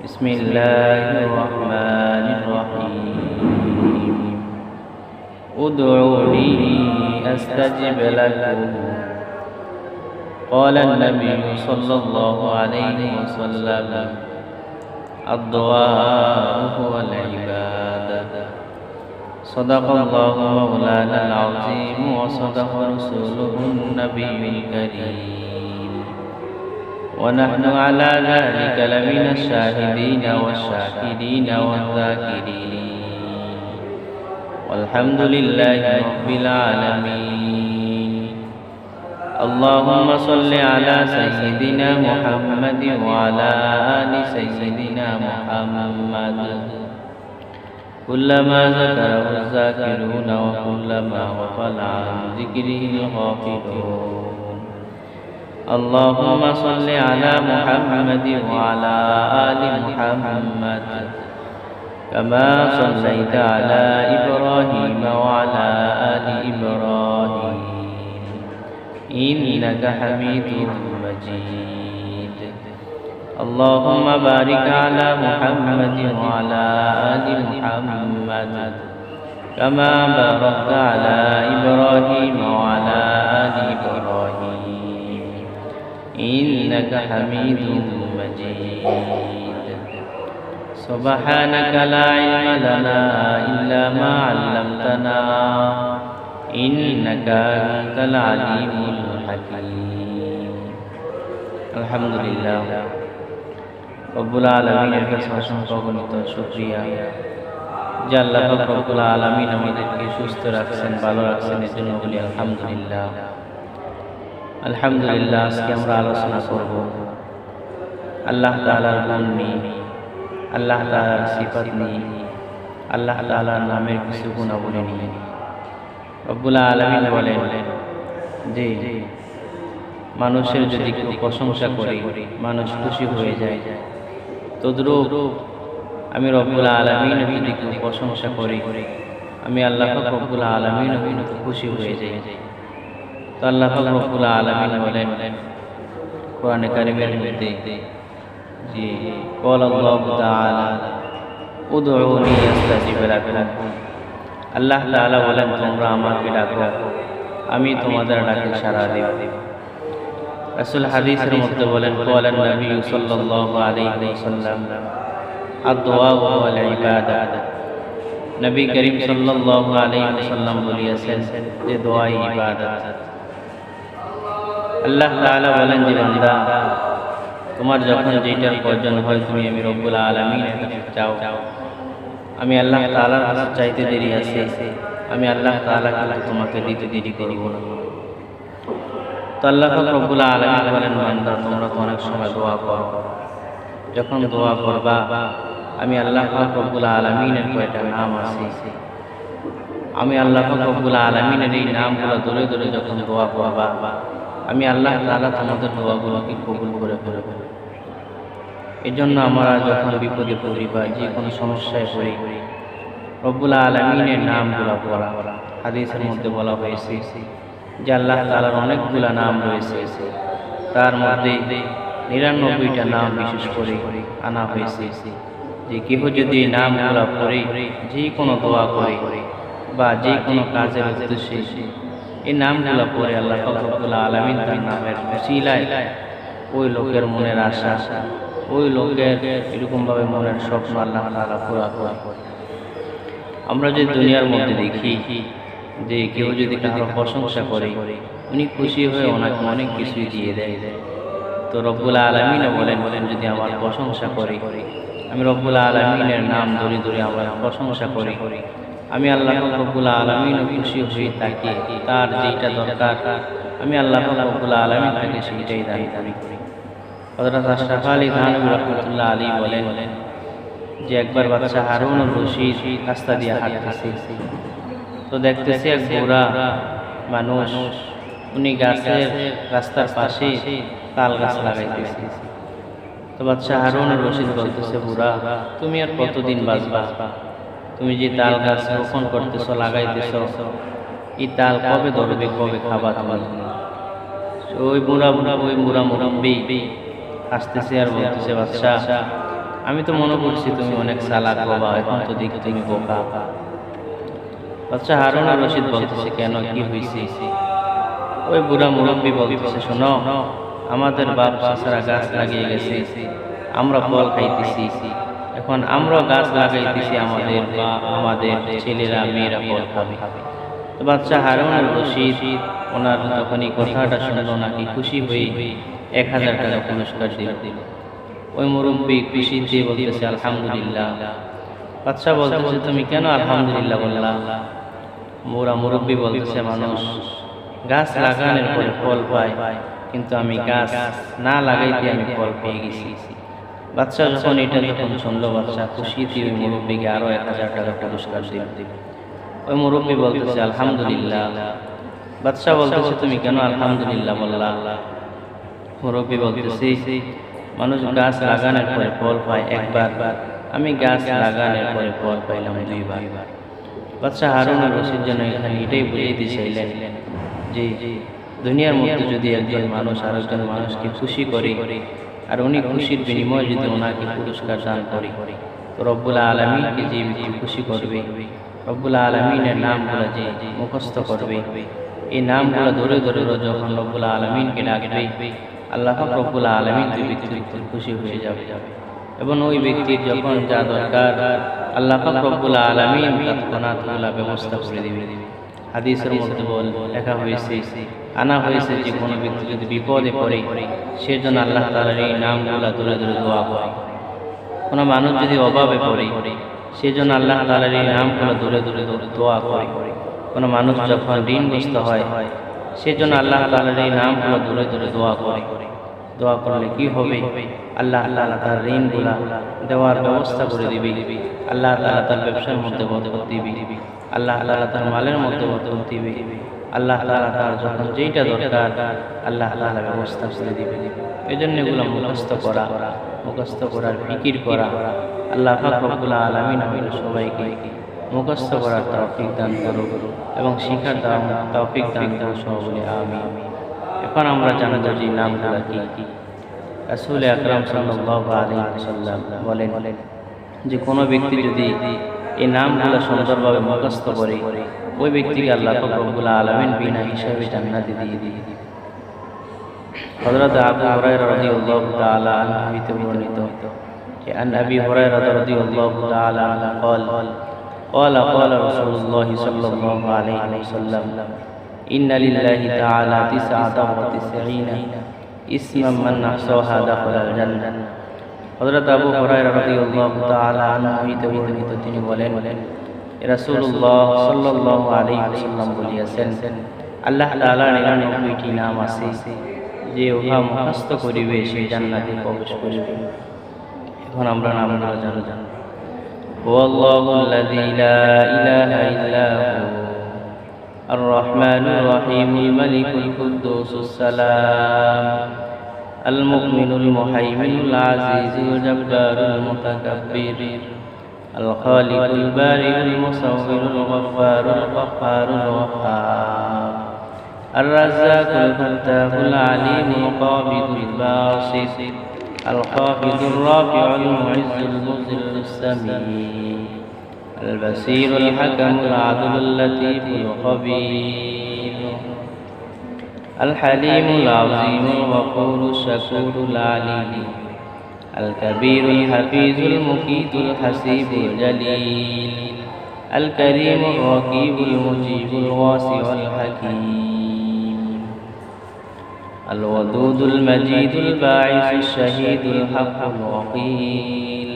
بسم الله الرحمن الرحيم ادعوني أستجب لكم قال النبي صلى الله عليه وسلم الدعاء هو العبادة صدق الله مولانا العظيم وصدق رسوله النبي الكريم ونحن على ذلك لمن الشاهدين والشاكرين والذاكرين والحمد لله رب العالمين اللهم صل على سيدنا محمد وعلى آل سيدنا محمد كلما ذكره الذاكرون وكلما غفل عن ذكره الغافلون اللهم صل على محمد وعلى آل محمد كما صليت على إبراهيم وعلى آل إبراهيم إنك حميد مجيد اللهم بارك على محمد وعلى آل محمد كما باركت على إبراهيم وعلى آل إبراهيم إنك حميد مجيد سبحانك لا علم لنا إلا ما علمتنا إنك أنت العليم الحكيم الحمد لله রব্বুল আলামিনের কাছে অসংখ্য অগণিত শুকরিয়া যে আল্লাহ রব্বুল আলামিন আমাদেরকে সুস্থ রাখছেন, ভালো রাখছেন, এর জন্য বলি আলহামদুলিল্লাহ। আলহামদুলিল্লাহ। আজকে আমরা আলোচনা করব আল্লাহ তাআলার গুণ নিয়ে, আল্লাহ তাআলার সিফাত নিয়ে, আল্লাহ তাআলার নামের কিছু গুণাবলী নিয়ে। রব্বুল আলামিন বলেন যে মানুষের যদি কেউ প্রশংসা করে মানুষ খুশি হয়ে যায়, তদ্রূপ আমি রব্বুল আলামিন যদি কেউ প্রশংসা করি আমি আল্লাহ রব্বুল আলামিন খুশি হয়ে যাই। তো আল্লাহ রব্বুল আলামিন বলেন কোরআনে কারীমের মধ্যে যে ক্বাল আল্লাহু তাআলা উদউনি আস্তাজিব লাকুম। আল্লাহ তাআলা বলেন তোমরা আমাকে ডাকো, আমি তোমাদের ডাকে সাড়া দেব। রাসূল হাদিসের মধ্যে বলেন ক্বালান নবী সাল্লাল্লাহু আলাইহি ওয়াসাল্লাম আদ-দুআ ওয়াল ইবাদাত। নবী করিম সাল্লাল্লাহু আলাইহি ওয়াসাল্লাম বলেছেন যে দোয়া ইবাদত। আল্লাহ তাআলা বলেন যে বান্দা তোমার যখন যেটার প্রয়োজন হয় তুমি আমি রব্বুল আলামিনের কাছে চাও, আমি আল্লাহ তাআলার কাছে চাইতে দেরি আছে, আমি আল্লাহ তাআলা তোমাকে দিতে দেরি করব না। তো আল্লাহ রব্বুল আলামিন বলেন বান্দা তোমরা তো অনেক সময় দোয়া করো, যখন দোয়া করবা আমি আল্লাহ রব্বুল আলামিনের কয়টা নাম আছে, আমি আল্লাহ রব্বুল আলামিনের এই নামগুলো ধরে ধরে যখন দোয়া করবা আমি আল্লাহ তাআলা তোমাদের দোয়াগুলোকে কবুল করে ফেলব। এই জন্য আমরা যখন বিপদে পড়ি বা যে কোনো সমস্যায় পড়ি রব্বুল আলামিনের নামগুলো পড়া। হাদিসের মধ্যে বলা হয়েছে যে আল্লাহ তাআলার অনেকগুলা নাম রয়েছে, তার মধ্যে ৯৯টা নাম বিশেষ করে আনা হয়েছে যে কেহ যদি এই নামগুলো পড়ে যে কোনো দোয়া করে বা যে কোনো কাজের উদ্দেশ্যে এই নামগুলো পড়ে আল্লাহ রব্বুল আলামিন তার নামের উসিলায় ওই লোকের মনের আশা, ওই লোকের এরকমভাবে মনের স্বপ্ন আল্লাহ তাআলা পুরা করে। আমরা যে দুনিয়ার মধ্যে দেখি যে কেউ যদি কারো প্রশংসা করে উনি খুশি হয়ে ওনাকে অনেক কিছুই দিয়ে দেয়। তো রব্বুল আলামিন বলেন যদি আমার প্রশংসা করে আমি রব্বুল আলামিনের নাম ধরে ধরে আমার প্রশংসা করি আমি আল্লাহ রব্বুল আলামিন খুশি হয়ে তাকে তার যেটা দরকার আমি আল্লাহ রব্বুল আলামিন তাকে সেইটাই দান করি। হযরত আশরাফ আলী থানভী রাহমাতুল্লাহ আলাইহি বলেন যে একবার বাদশা হারুন আর রশিদ রাস্তা দিয়ে হাঁটতেছে, তো দেখতেছে এক বুড়া মানুষ উনি গাছের রাস্তার পাশে তাল গাছ লাগাইতেছে। তো বাদশা হারুন আর রশিদ বলতেছে বুড়া তুমি আর কতদিন বাঁচবা, তুমি যে তাল গাছ রোপণ করতেছো লাগাইতেছ এই তাল কবে ধরবে, কবে খাবা তুমি? ওই মুরাব্বি হাসতেছে আর বলতেছে বাদশা আমি তো মনে করছি তুমি অনেক চালাক বাবা, এখন তো দেখি তুমি বোকা। বাচ্চা হারুন আর রশিদ বলতেছে, কেন, কি হয়েছে? ওই বুড়া মুরব্বী বলতেছে, শোনো, আমাদের বাপ চাচারা গাছ লাগিয়ে গেছে, আমরা ফল খাইতেছি, এখন আমরা গাছ লাগাইতেছি, আমাদের ছেলেরা মেয়েরা ফল খাবে। তো বাচ্চা হারুন আর রশিদ ওনার যখন এই কথাটা শুনলো নাকি খুশি হয়ে 1000 টাকা পুরস্কার দিল। ওই মুরব্বী খুশি দিয়ে বলতেছে আলহামদুলিল্লাহ। বাচ্চা বলতেছে, তুমি কেন আলহামদুলিল্লাহ বললা? মুরব্বী বলতেছে, মানুষ গাছ লাগানোর পরে ফল পায়, কিন্তু আমি গাছ না লাগাইতে আমি ফল পেয়ে গেছি। বাচ্চা যখন শুনলো, বাচ্চা খুশি দিয়ে ওই মুরব্বীকে আরো 1000 টাকা পুরস্কার দিল। ওই মুরব্বী বলতেছে আলহামদুলিল্লাহ। বাচ্চা বলতেছে, তুমি কেন আলহামদুলিল্লাহ বললা? মুরব্বী বলতেছে, মানুষ গাছ লাগানোর পরে ফল পায় একবার, আমি গাছ লাগানোর পরে ফল পাইলাম 2 বার। বাচ্চা হারুন আর রশিদ যেন এখানে এটাই বুঝাইতে চাইলেন যে দুনিয়ার মধ্যে যদি একজন মানুষ আরেকজন মানুষকে খুশি করে আর উনি খুশির বিনিময়ে যদি ওনাকে পুরস্কার দান করে, তো রব্বুল আলামিনকে যে ব্যক্তি খুশি করবে, রব্বুল আলামিনের নামগুলো যে মুখস্থ করবে, এই নামগুলো ধরে ধরে যখন রব্বুল আলামিনকে ডাকবে, আল্লাহ পাক রব্বুল আলামিন ওই ব্যক্তির খুশি হয়ে যাবে। এবং ওই ব্যক্তির যখন যা দরকার আল্লাহ পাক রব্বুল আলামিন তৎক্ষণাৎ ব্যবস্থা করে দিবে। হাদিসের মধ্যে লেখা হয়েছে, আনা হয়েছে যে কোনো ব্যক্তি যদি বিপদে পড়ে সেজন্য আল্লাহ তাআলার এই নামগুলো ধরে ধরে দোয়া করে। কোনো মানুষ যদি অভাবে পড়ে সেজন্য আল্লাহ তাআলার এই নামগুলো ধরে ধরে দোয়া করে। কোনো মানুষ যখন ঋণগ্রস্ত হয় সেজন্য আল্লাহ তাআলার এই নামগুলো ধরে ধরে দোয়া করে। দোয়া করলে কি হবে? আল্লাহ তাআলা তার ঋণগুলা দেওয়ার ব্যবস্থা করে দিবে। আল্লাহ তাআলা তার ব্যবসার মধ্যে বরকত দিবে। আল্লাহ তাআলা তার মালের মধ্যে বরকত দিবে। আল্লাহ তাআলা তার যখন যেইটা দরকার আল্লাহ তাআলা ব্যবস্থা করে দিবে। এজন্য এগুলো মুখস্থ করার ফিকির করা আল্লাহ পাক রব্বুল আলামিন আমাদের সবাইকে মুখস্থ করার তৌফিক দান করুন এবং শিখার তৌফিক দান করুন, সকলে আমিন। এখন আমরা জানব যে নামগুলো কি। রাসূল আকরাম সাল্লাল্লাহু আলাইহি ওয়াসাল্লাম বলেন যে কোনো ব্যক্তি যদি এই নামগুলো সুন্দরভাবে মুখস্থ করে ওই ব্যক্তিকে আল্লাহ পাক রব্বুল আলামিন বিনা হিসাবে জান্নাতে দিয়ে দিবে। হযরত আবু হুরায়রা রাদিয়াল্লাহু তাআলা আনহু হতে বর্ণিত যে আন আবি হুরায়রা রাদিয়াল্লাহু তাআলা আনহু قال রাসূলুল্লাহ সাল্লাল্লাহু আলাইহি ওয়াসাল্লাম ইন্না লিল্লাহি তাআলা 99 ইসমান মান আহসাহা দাখালাল জান্নাহ। হযরত আবু হুরায়রা রাদিয়াল্লাহু তাআলা আনহু হতে বর্ণিত, তিনি বলেন রাসূলুল্লাহ সাল্লাল্লাহু আলাইহি ওয়াসাল্লাম বলিয়াছেন, আল্লাহ তাআলার 99টি নাম আছে, যে উহা মুখস্থ করিবে সে জান্নাতে প্রবেশ করিবে। এখন আমরা নামগুলো জানব। ওয়াল্লাহুল্লাযী লা ইলাহা ইল্লা হু আর-রাহমানুর রাহিমুল মালিকুল কুদ্দুসুস সালাম আল মুমিনুল মুহাইমিনুল আজিজুল জব্বারুল মুতাকাব্বির আল খালিকুল বারিউল মুসাওwirul গফফারুল গফফারুল ওয়াহ্হাব الرزاق الفتاح العليم القابض الباسط الخافض الرافع المعز المذل السميع البصير الحكم العدل اللطيف الخبير الحليم العظيم الغفور الشكور العليم الكبير الحفيظ المقيت الحسيب الجليل الكريم الرقيب المجيب الواسع الحكيم الودود المجيد الباعث الشهيد الحق الوقيل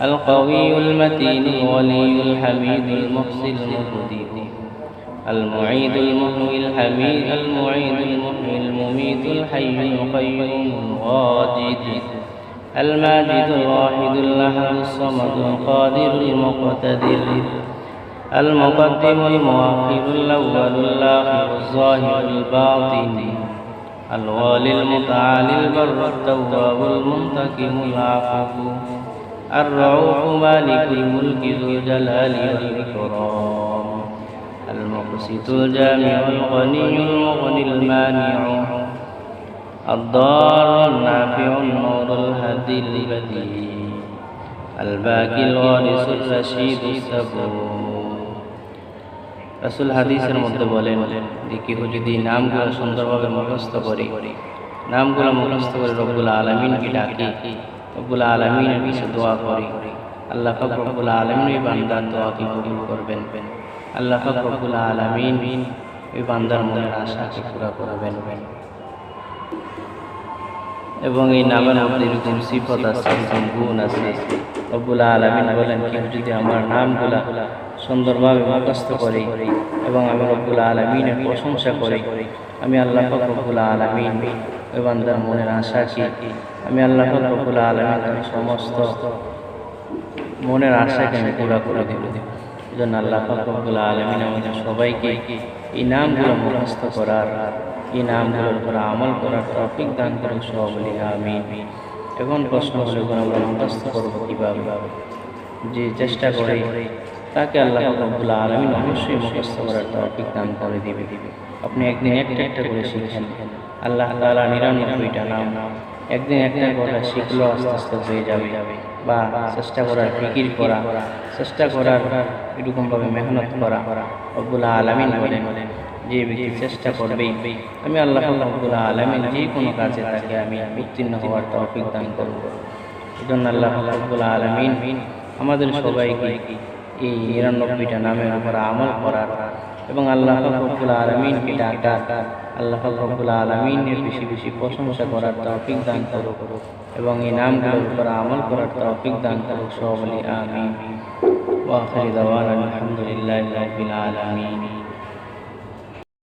القوي المتين الولي الحميد المحسن المبدئ المعيد المحيي الحميد المعيد المحيي المميت الحي القيوم الواجد الماجد الواحد الأحد الصمد القادر المقتدر المقدم المؤخر الأول الآخر الظاهر الباطن الوالي المتعالي البر التواب المنتقم العفو الرؤوف مالك الملك ذو الجلال والإكرام المقسط الجامع الغني المغني المانع الضار النافع النور الهادي البديع আল বাকিল ওয়ারিসুর রাশিদুস সাবুর। রাসূল হাদিসের মধ্যে বলেন যে কেউ যদি নামগুলো সুন্দরভাবে মুখস্থ করে, নামগুলো মুখস্থ করে রব্বুল আলামিনকে ডাকে, রব্বুল আলামিনের কাছে দোয়া করে, আল্লাহ পাক রব্বুল আলামিন ওই বান্দার দোয়াকে কবুল করবেন। আল্লাহ পাক রব্বুল আলামিন ওই বান্দার মনের আশাকে পুরা করবেন। এবং এই নামের মধ্যে এরকম সিফত আছে, এরকম গুণ আছে। রব্বুল আলামিন বলেন কেউ যদি আমার নামগুলা সুন্দরভাবে মুখস্থ করে এবং আমি রব্বুল আলামিনের প্রশংসা করে, আমি আল্লাহ পাক রব্বুল আলামিন ওই বান্দার মনের আশাকে, আমি আল্লাহ পাক রব্বুল আলামিনের সমস্ত মনের আশাকে আমি পুরা করে দেব। এজন্য আল্লাহ পাক রব্বুল আলামিন আমাদের সবাইকে এই নামগুলো মুখস্থ করার, এই নামগুলোর উপর আমল করার তৌফিক দান করুন। সবাই বলি আমিন। এখন প্রশ্ন হলো আমরা মুখস্থ করবো কিভাবে? যে চেষ্টা করে তাকে আল্লাহ রাব্বুল আলামিন অবশ্যই মুখস্থ করার তৌফিক দান করে দিবে। আপনি একদিন একটা একটা করে শিখেন, আল্লাহ তাআলা 99টা নাম একদিন একটা করে শিখলো আস্তে আস্তে হয়ে যাবে। বা চেষ্টা করার, ফিকির করা, চেষ্টা করার, এরকমভাবে মেহনত করা। রব্বুল আলামিন বলেন যে ব্যক্তি চেষ্টা করবে আমি আল্লাহ রাব্বুল আলামিন যে কোনো কাজে তাকে আমি উত্তীর্ণ হওয়ার তৌফিক দান করব। এজন্য আল্লাহ রাব্বুল আলামিন আমাদের সবাইকে এই 99টা নামের উপর আমল করার এবং আল্লাহ রাব্বুল আলামিনকে ডাকার, আল্লাহ রাব্বুল আলামিনের বেশি বেশি প্রশংসা করার তৌফিক দান করুক এবং এই নামগুলোর উপর আমল করার তৌফিক দান করুক। সবাই বলি আমিন। ওয়া আখিরু দাওয়ানা আলহামদুলিল্লাহি রাব্বিল আলামিন।